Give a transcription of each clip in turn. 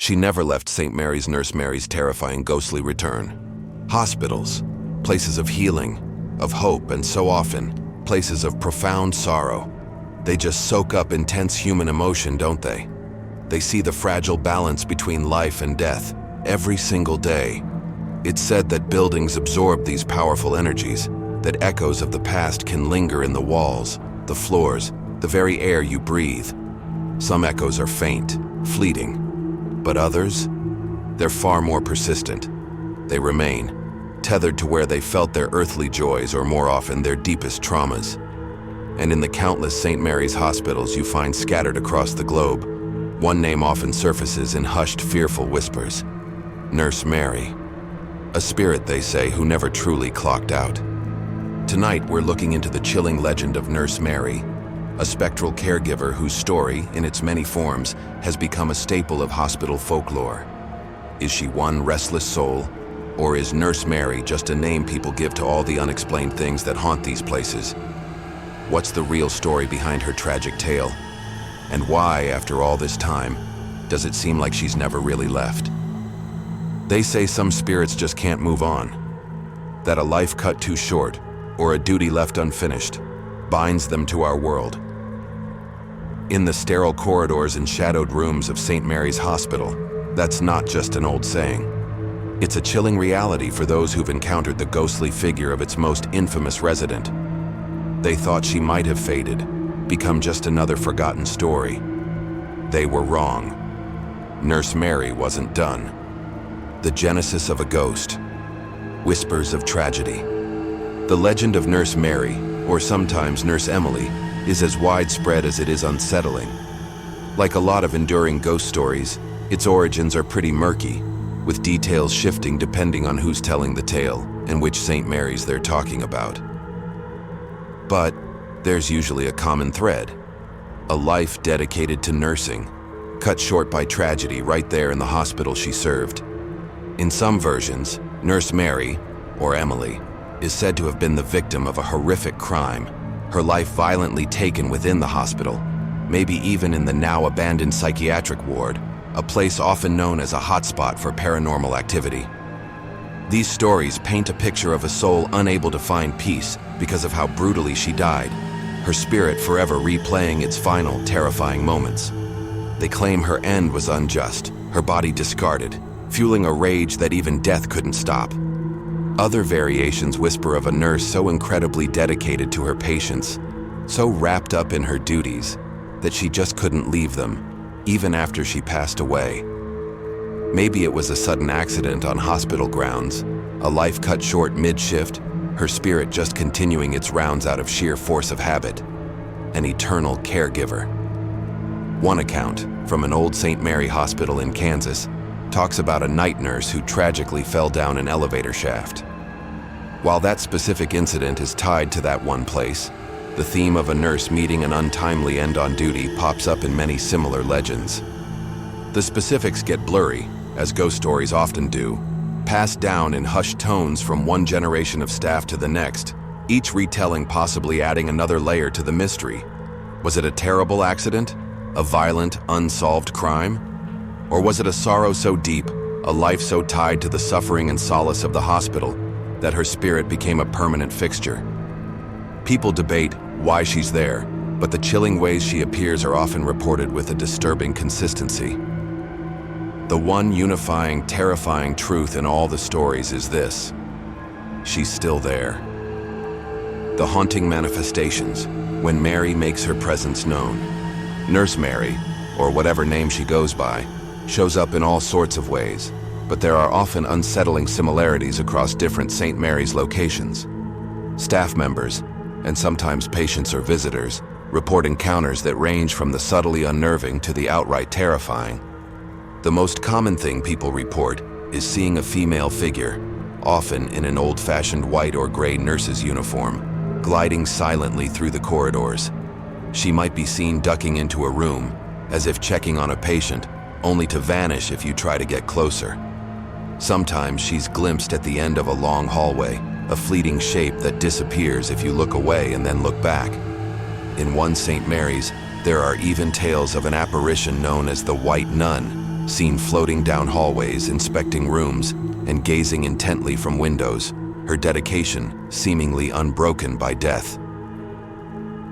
She never left St. Mary's Nurse Mary's terrifying ghostly return. Hospitals, places of healing, of hope, and so often, places of profound sorrow. They just soak up intense human emotion, don't they? They see the fragile balance between life and death every single day. It's said that buildings absorb these powerful energies, that echoes of the past can linger in the walls, the floors, the very air you breathe. Some echoes are faint, fleeting, but others, they're far more persistent. They remain, tethered to where they felt their earthly joys or more often their deepest traumas. And in the countless St. Mary's hospitals you find scattered across the globe, one name often surfaces in hushed, fearful whispers: Nurse Mary. A spirit, they say, who never truly clocked out. Tonight we're looking into the chilling legend of Nurse Mary, a spectral caregiver whose story, in its many forms, has become a staple of hospital folklore. Is she one restless soul, or is Nurse Mary just a name people give to all the unexplained things that haunt these places? What's the real story behind her tragic tale? And why, after all this time, does it seem like she's never really left? They say some spirits just can't move on, that a life cut too short, or a duty left unfinished, binds them to our world. In the sterile corridors and shadowed rooms of St. Mary's Hospital, that's not just an old saying. It's a chilling reality for those who've encountered the ghostly figure of its most infamous resident. They thought she might have faded, become just another forgotten story. They were wrong. Nurse Mary wasn't done. The genesis of a ghost. Whispers of tragedy. The legend of Nurse Mary, or sometimes Nurse Emily, is as widespread as it is unsettling. Like a lot of enduring ghost stories, its origins are pretty murky, with details shifting depending on who's telling the tale and which St. Mary's they're talking about. But there's usually a common thread: a life dedicated to nursing, cut short by tragedy right there in the hospital she served. In some versions, Nurse Mary, or Emily, is said to have been the victim of a horrific crime, her life violently taken within the hospital, maybe even in the now abandoned psychiatric ward, a place often known as a hotspot for paranormal activity. These stories paint a picture of a soul unable to find peace because of how brutally she died, her spirit forever replaying its final, terrifying moments. They claim her end was unjust, her body discarded, fueling a rage that even death couldn't stop. Other variations whisper of a nurse so incredibly dedicated to her patients, so wrapped up in her duties, that she just couldn't leave them, even after she passed away. Maybe it was a sudden accident on hospital grounds, a life cut short mid-shift, her spirit just continuing its rounds out of sheer force of habit. An eternal caregiver. One account, from an old St. Mary Hospital in Kansas, talks about a night nurse who tragically fell down an elevator shaft. While that specific incident is tied to that one place, the theme of a nurse meeting an untimely end on duty pops up in many similar legends. The specifics get blurry, as ghost stories often do, passed down in hushed tones from one generation of staff to the next, each retelling possibly adding another layer to the mystery. Was it a terrible accident? A violent, unsolved crime? Or was it a sorrow so deep, a life so tied to the suffering and solace of the hospital, that her spirit became a permanent fixture? People debate why she's there, but the chilling ways she appears are often reported with a disturbing consistency. The one unifying, terrifying truth in all the stories is this: she's still there. The haunting manifestations, when Mary makes her presence known. Nurse Mary, or whatever name she goes by, shows up in all sorts of ways, but there are often unsettling similarities across different St. Mary's locations. Staff members, and sometimes patients or visitors, report encounters that range from the subtly unnerving to the outright terrifying. The most common thing people report is seeing a female figure, often in an old-fashioned white or gray nurse's uniform, gliding silently through the corridors. She might be seen ducking into a room, as if checking on a patient, only to vanish if you try to get closer. Sometimes she's glimpsed at the end of a long hallway, a fleeting shape that disappears if you look away and then look back. In one St. Mary's, there are even tales of an apparition known as the White Nun, seen floating down hallways, inspecting rooms, and gazing intently from windows, her dedication seemingly unbroken by death.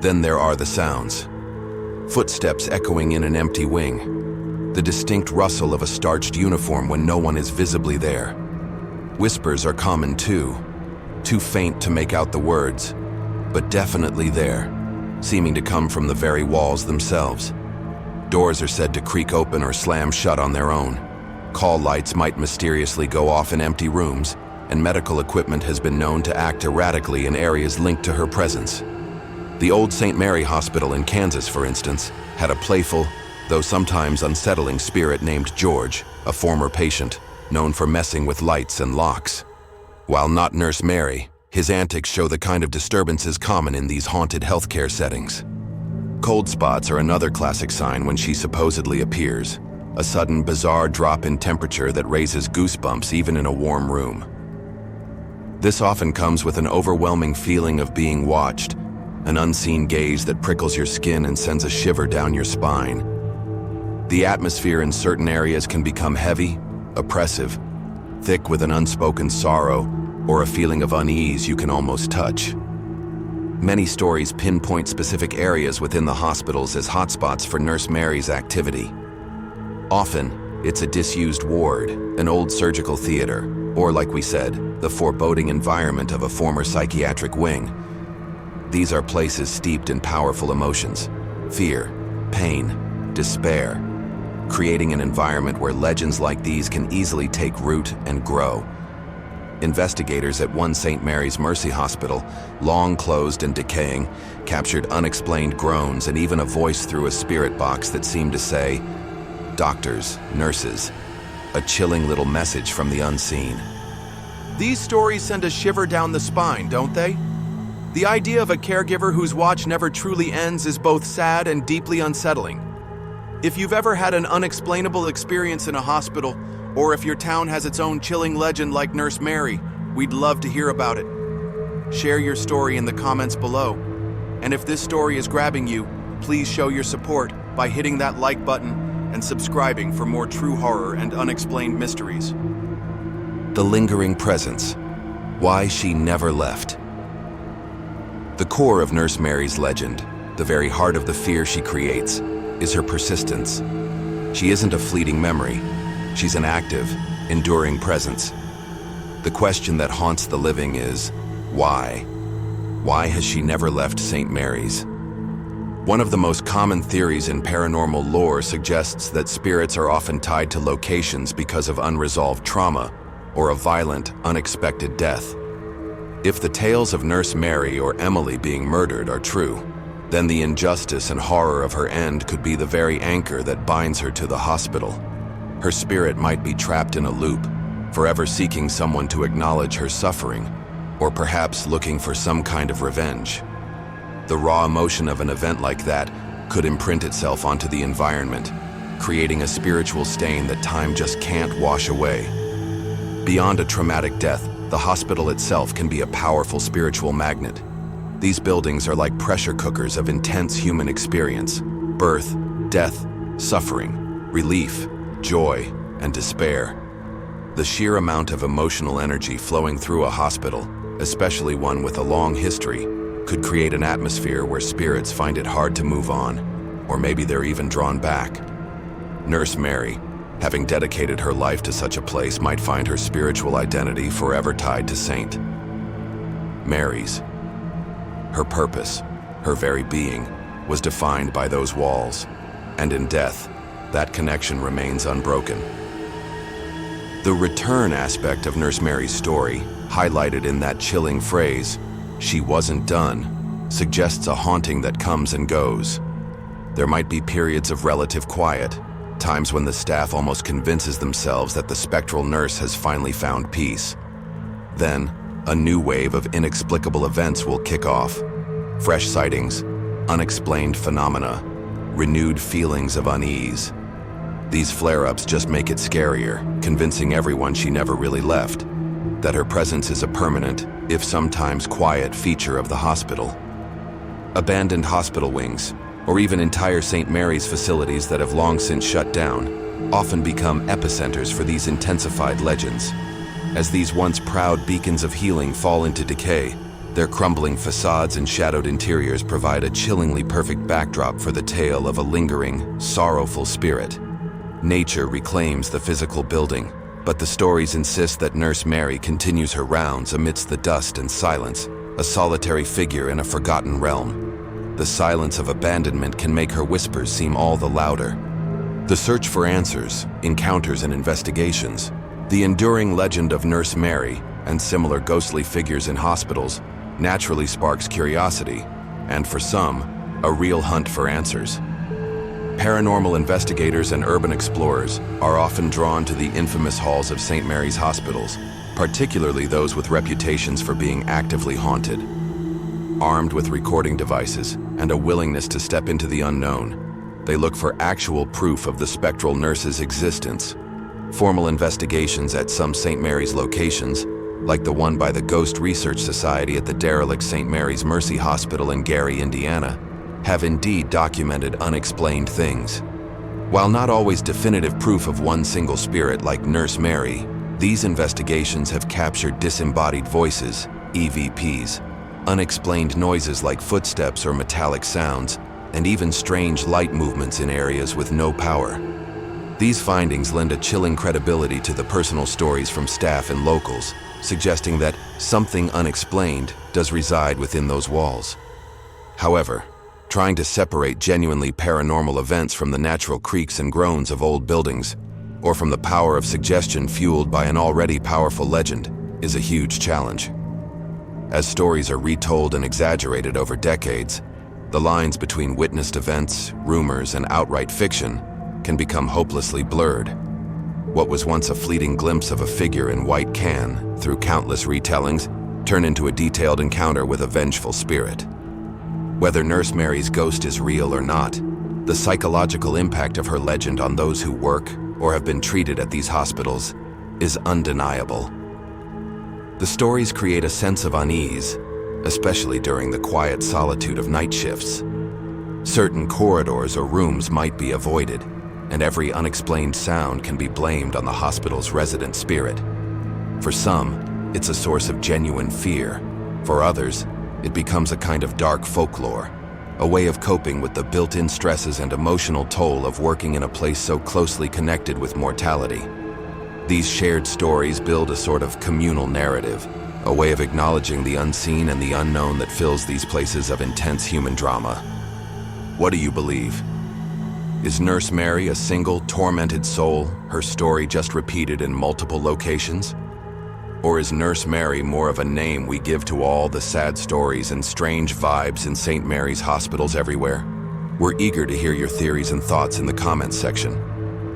Then there are the sounds. Footsteps echoing in an empty wing. The distinct rustle of a starched uniform when no one is visibly there. Whispers are common too faint to make out the words, but definitely there, seeming to come from the very walls themselves. Doors are said to creak open or slam shut on their own. Call lights might mysteriously go off in empty rooms, and medical equipment has been known to act erratically in areas linked to her presence. The old St. Mary Hospital in Kansas, for instance, had a playful, though sometimes unsettling spirit named George, a former patient, known for messing with lights and locks. While not Nurse Mary, his antics show the kind of disturbances common in these haunted healthcare settings. Cold spots are another classic sign when she supposedly appears, a sudden bizarre drop in temperature that raises goosebumps even in a warm room. This often comes with an overwhelming feeling of being watched, an unseen gaze that prickles your skin and sends a shiver down your spine. The atmosphere in certain areas can become heavy, oppressive, thick with an unspoken sorrow or a feeling of unease you can almost touch. Many stories pinpoint specific areas within the hospitals as hotspots for Nurse Mary's activity. Often, it's a disused ward, an old surgical theater, or like we said, the foreboding environment of a former psychiatric wing. These are places steeped in powerful emotions, fear, pain, despair, creating an environment where legends like these can easily take root and grow. Investigators at one St. Mary's Mercy Hospital, long closed and decaying, captured unexplained groans and even a voice through a spirit box that seemed to say, "Doctors, nurses," a chilling little message from the unseen. These stories send a shiver down the spine, don't they? The idea of a caregiver whose watch never truly ends is both sad and deeply unsettling. If you've ever had an unexplainable experience in a hospital, or if your town has its own chilling legend like Nurse Mary, we'd love to hear about it. Share your story in the comments below. And if this story is grabbing you, please show your support by hitting that like button and subscribing for more true horror and unexplained mysteries. The lingering presence. Why she never left. The core of Nurse Mary's legend, the very heart of the fear she creates, is her persistence. She isn't a fleeting memory. She's an active, enduring presence. The question that haunts the living is, why? Why has she never left St. Mary's? One of the most common theories in paranormal lore suggests that spirits are often tied to locations because of unresolved trauma or a violent, unexpected death. If the tales of Nurse Mary or Emily being murdered are true, then the injustice and horror of her end could be the very anchor that binds her to the hospital. Her spirit might be trapped in a loop, forever seeking someone to acknowledge her suffering, or perhaps looking for some kind of revenge. The raw emotion of an event like that could imprint itself onto the environment, creating a spiritual stain that time just can't wash away. Beyond a traumatic death, the hospital itself can be a powerful spiritual magnet. These buildings are like pressure cookers of intense human experience: birth, death, suffering, relief, joy, and despair. The sheer amount of emotional energy flowing through a hospital, especially one with a long history, could create an atmosphere where spirits find it hard to move on, or maybe they're even drawn back. Nurse Mary, having dedicated her life to such a place, might find her spiritual identity forever tied to St. Mary's. Her purpose, her very being, was defined by those walls, and in death, that connection remains unbroken. The return aspect of Nurse Mary's story, highlighted in that chilling phrase, "She wasn't done," suggests a haunting that comes and goes. There might be periods of relative quiet, times when the staff almost convinces themselves that the spectral nurse has finally found peace. Then, a new wave of inexplicable events will kick off. Fresh sightings, unexplained phenomena, renewed feelings of unease. These flare-ups just make it scarier, convincing everyone she never really left, that her presence is a permanent, if sometimes quiet, feature of the hospital. Abandoned hospital wings, or even entire St. Mary's facilities that have long since shut down, often become epicenters for these intensified legends. As these once proud beacons of healing fall into decay, their crumbling facades and shadowed interiors provide a chillingly perfect backdrop for the tale of a lingering, sorrowful spirit. Nature reclaims the physical building, but the stories insist that Nurse Mary continues her rounds amidst the dust and silence, a solitary figure in a forgotten realm. The silence of abandonment can make her whispers seem all the louder. The search for answers, encounters and investigations, the enduring legend of Nurse Mary and similar ghostly figures in hospitals naturally sparks curiosity, and for some, a real hunt for answers. Paranormal investigators and urban explorers are often drawn to the infamous halls of St. Mary's hospitals, particularly those with reputations for being actively haunted. Armed with recording devices and a willingness to step into the unknown, they look for actual proof of the spectral nurse's existence. Formal investigations at some St. Mary's locations, like the one by the Ghost Research Society at the derelict St. Mary's Mercy Hospital in Gary, Indiana, have indeed documented unexplained things. While not always definitive proof of one single spirit like Nurse Mary, these investigations have captured disembodied voices, EVPs, unexplained noises like footsteps or metallic sounds, and even strange light movements in areas with no power. These findings lend a chilling credibility to the personal stories from staff and locals, suggesting that something unexplained does reside within those walls. However, trying to separate genuinely paranormal events from the natural creaks and groans of old buildings, or from the power of suggestion fueled by an already powerful legend, is a huge challenge. As stories are retold and exaggerated over decades, the lines between witnessed events, rumors, and outright fiction can become hopelessly blurred. What was once a fleeting glimpse of a figure in white can, through countless retellings, turn into a detailed encounter with a vengeful spirit. Whether Nurse Mary's ghost is real or not, the psychological impact of her legend on those who work or have been treated at these hospitals is undeniable. The stories create a sense of unease, especially during the quiet solitude of night shifts. Certain corridors or rooms might be avoided, and every unexplained sound can be blamed on the hospital's resident spirit. For some, it's a source of genuine fear. For others, it becomes a kind of dark folklore, a way of coping with the built-in stresses and emotional toll of working in a place so closely connected with mortality. These shared stories build a sort of communal narrative, a way of acknowledging the unseen and the unknown that fills these places of intense human drama. What do you believe? Is Nurse Mary a single, tormented soul, her story just repeated in multiple locations? Or is Nurse Mary more of a name we give to all the sad stories and strange vibes in St. Mary's hospitals everywhere? We're eager to hear your theories and thoughts in the comments section.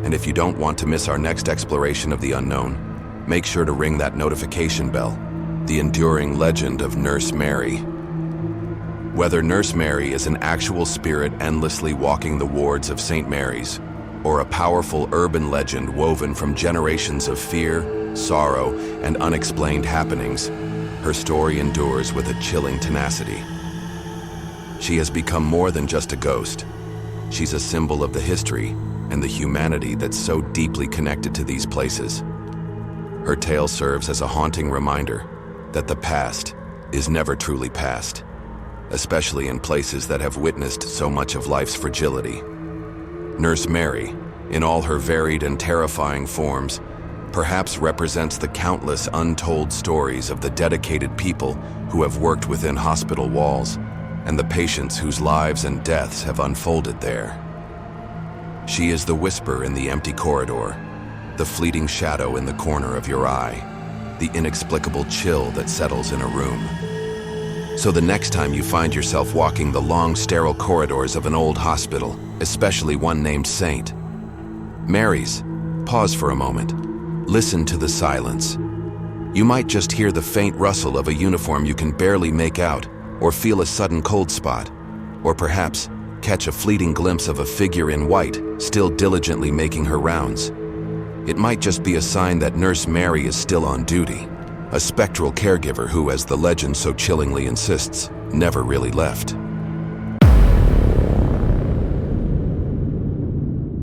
And if you don't want to miss our next exploration of the unknown, make sure to ring that notification bell, the enduring legend of Nurse Mary. Whether Nurse Mary is an actual spirit endlessly walking the wards of St. Mary's, or a powerful urban legend woven from generations of fear, sorrow, and unexplained happenings, her story endures with a chilling tenacity. She has become more than just a ghost. She's a symbol of the history and the humanity that's so deeply connected to these places. Her tale serves as a haunting reminder that the past is never truly past, especially in places that have witnessed so much of life's fragility. Nurse Mary, in all her varied and terrifying forms, perhaps represents the countless untold stories of the dedicated people who have worked within hospital walls and the patients whose lives and deaths have unfolded there. She is the whisper in the empty corridor, the fleeting shadow in the corner of your eye, the inexplicable chill that settles in a room. So the next time you find yourself walking the long, sterile corridors of an old hospital, especially one named St. Mary's, pause for a moment. Listen to the silence. You might just hear the faint rustle of a uniform you can barely make out, or feel a sudden cold spot, or perhaps catch a fleeting glimpse of a figure in white, still diligently making her rounds. It might just be a sign that Nurse Mary is still on duty, a spectral caregiver who, as the legend so chillingly insists, never really left.